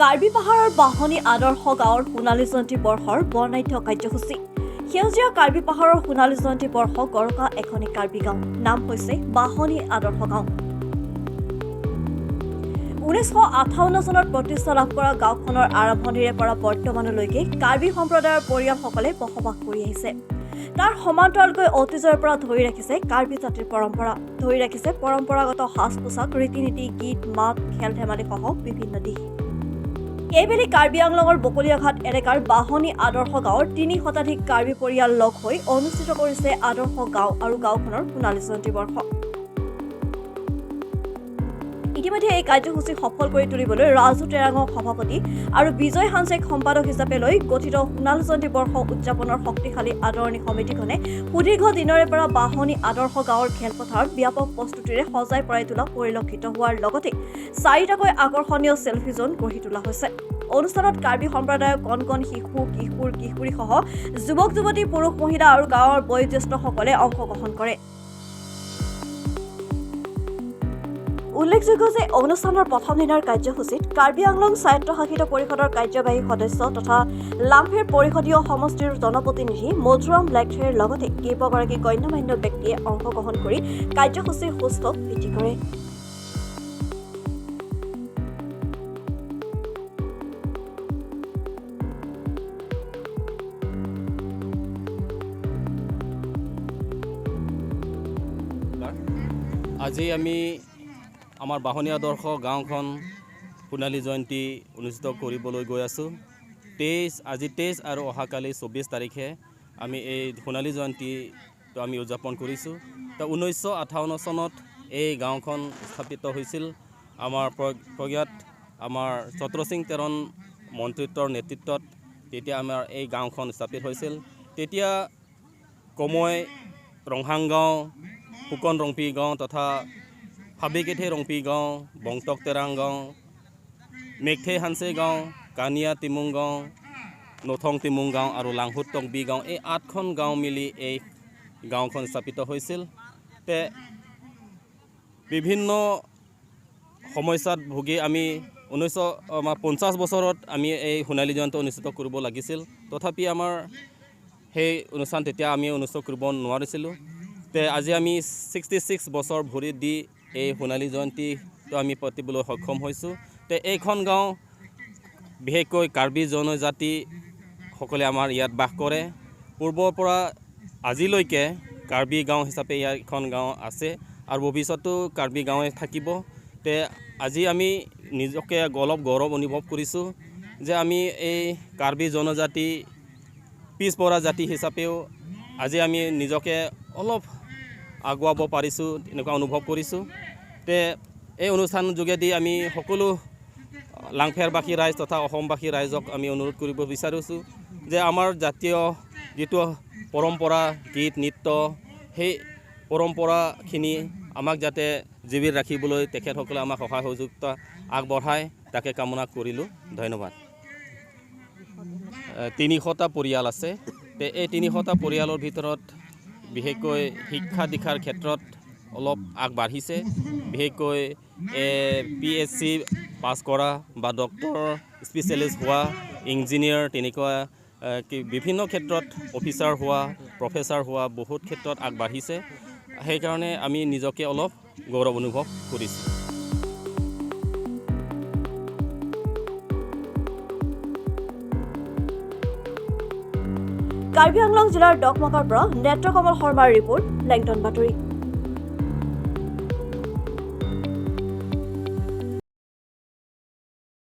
কাৰ্বি পাহাৰৰ বাহনী আদৰ্শ গাঁৱৰ সোণালী জয়ন্তী বৰ্ষৰ বৰ্ণাঢ্য কাৰ্যসূচী। সেউজীয়া কাৰ্বি পাহাৰৰ সোণালী জয়ন্তী বৰ্ষ গৰকা এখনি কাৰ্বি গাঁও, নাম হৈছে বাহনী আদৰ্শ গাঁও। 1958 চনত প্ৰতিষ্ঠা লাভ কৰা গাঁওখনৰ আৰম্ভণিৰে পৰা বৰ্তমানলৈকে কাৰ্বি সম্প্ৰদায়ৰ পৰিয়ালসকলে বসবাস কৰি আহিছে। তাৰ সমান্তৰালকৈ অতীজৰ পৰা ধৰি ৰাখিছে কাৰ্বি জাতিৰ পৰম্পৰা, ধৰি ৰাখিছে পৰম্পৰাগত সাজ পোছাক, ৰীতি-নীতি, গীত মাত, খেল ধেমালি সহ বিভিন্ন দিশ। এইবেলি কাৰ্বি আংলঙৰ বকলিয়াঘাট এলেকাৰ বাহনী আদৰ্শ গাঁৱৰ 3 শতাধিক কাৰ্বি পৰিয়াল লগ হৈ অনুষ্ঠিত কৰিছে আদৰ্শ গাঁও আৰু গাঁওখনৰ সোণালী জয়ন্তী বৰ্ষ। ইতিমধ্যে এই কাৰ্যসূচী সফল কৰি তুলিবলৈ ৰাজু টেৰাঙক সভাপতি আৰু বিজয় হানচেক সম্পাদক হিচাপে লৈ গঠিত সোণালী জয়ন্তী বৰ্ষ উদযাপনৰ শক্তিশালী আদৰণি সমিতিখনে সুদীৰ্ঘ দিনৰে পৰা বাহনী আদৰ্শ গাঁৱৰ খেলপথাৰত ব্যাপক প্ৰস্তুতিৰে সজাই পৰাই তোলা পৰিলক্ষিত হোৱাৰ লগতে 4টাকৈ আকৰ্ষণীয় চেলফি জোন গঢ়ি তোলা হৈছে। অনুষ্ঠানত কাৰ্বি সম্প্ৰদায়ৰ কণ কণ শিশু, কিশোৰ, কিশোৰীসহ যুৱক যুৱতী, পুৰুষ, মহিলা আৰু গাঁৱৰ বয়োজ্যেষ্ঠসকলে অংশগ্ৰহণ কৰে। উল্লেখযোগ্য যে অনুষ্ঠানৰ প্ৰথম দিনৰ কাৰ্যসূচীত কাৰ্বি আংলং স্বায়ত্তশাসিত পৰিষদৰ কাৰ্যবাহী সদস্য তথা লামফেৰ পৰিষদীয় সমষ্টিৰ জনপ্ৰতিনিধি মধুৰাম লেকথেৰ লগতে কেইবাগৰাকী গণ্যমান্য ব্যক্তিয়ে অংশগ্ৰহণ কৰি কাৰ্যসূচীৰ সুস্থক বৃদ্ধি কৰে। আজি আমি আমাৰ বাহনী আদৰ্শ গাঁওখন সোণালী জয়ন্তী অনুষ্ঠিত কৰিবলৈ গৈ আছোঁ। আজি 23 আৰু অহাকালি 24 তাৰিখে আমি এই সোণালী জয়ন্তীটো আমি উদযাপন কৰিছোঁ। তো 1958 চনত এই গাঁওখন স্থাপিত হৈছিল। আমাৰ প্ৰজ্ঞাত আমাৰ ছত্ৰ সিং তেৰণ মন্ত্ৰিত্বৰ নেতৃত্বত তেতিয়া আমাৰ এই গাঁওখন স্থাপিত হৈছিল। তেতিয়া কমৈ ৰংহাং গাঁও, ফুকন ৰংপি গাঁও তথা ফাবিকেথে ৰংপি গাঁও, বংটক তেৰাং গাঁও, মেঘথে হানচে গাঁও, কানিয়া টিমুং গাঁও, নথং টিমুং গাঁও আৰু লাংহুত টংবি গাঁও, এই 8খন গাঁও মিলি এই গাঁওখন স্থাপিত হৈছিল। তে বিভিন্ন সমস্যাত ভুগি আমি 1950 বছৰত আমি এই সোণালী জয়ন্তী অনুষ্ঠিত কৰিব লাগিছিল। তথাপি আমাৰ সেই অনুষ্ঠান তেতিয়া আমি অনুষ্ঠিত কৰিব নোৱাৰিছিলোঁ। তে আজি আমি 66 বছৰ ভৰি দি এই সোণালী জয়ন্তীটো আমি পাতিবলৈ সক্ষম হৈছোঁ। তে এইখন গাঁও বিশেষকৈ কাৰ্বি জনজাতিসকলে আমাৰ ইয়াত বাস কৰে। পূৰ্বৰ পৰা আজিলৈকে কাৰ্বি গাঁও হিচাপে এখন গাঁও আছে আৰু ভৱিষ্যতো কাৰ্বি গাঁৱে থাকিব। তে আজি আমি নিজকে অলপ গৌৰৱ অনুভৱ কৰিছোঁ যে আমি এই কাৰ্বি জনজাতি পিছপৰা জাতি হিচাপেও আজি আমি নিজকে অলপ আগুৱাব পাৰিছোঁ, এনেকুৱা অনুভৱ কৰিছোঁ। তে এই অনুষ্ঠানৰ যোগেদি আমি সকলো লাংফেৰবাসী ৰাইজ তথা অসমবাসী ৰাইজক আমি অনুৰোধ কৰিব বিচাৰিছোঁ যে আমাৰ জাতীয় যিটো পৰম্পৰা, গীত নৃত্য, সেই পৰম্পৰাখিনি আমাক যাতে জীৱিত ৰাখিবলৈ তেখেতসকলে আমাক সহায় সহযোগিতা আগবঢ়ায়, তাকে কামনা কৰিলোঁ। ধন্যবাদ। 300টা পৰিয়াল আছে। তে এই 300টা পৰিয়ালৰ ভিতৰত বিশেষকৈ শিক্ষা দীক্ষাৰ ক্ষেত্ৰত অলপ আগবাঢ়িছে। বিশেষকৈ PHC পাছ কৰা বা ডক্টৰ স্পেচিয়েলিষ্ট হোৱা, ইঞ্জিনিয়াৰ, তেনেকুৱা বিভিন্ন ক্ষেত্ৰত অফিচাৰ হোৱা, প্ৰফেচাৰ হোৱা বহুত ক্ষেত্ৰত আগবাঢ়িছে। সেইকাৰণে আমি নিজকে অলপ গৌৰৱ অনুভৱ কৰিছোঁ। কাৰ্বি আংলং জিলাৰ ডকমাকাৰ পৰা নেত্ৰকমল শৰ্মাৰ ৰিপৰ্ট, লেংটন বাতৰি।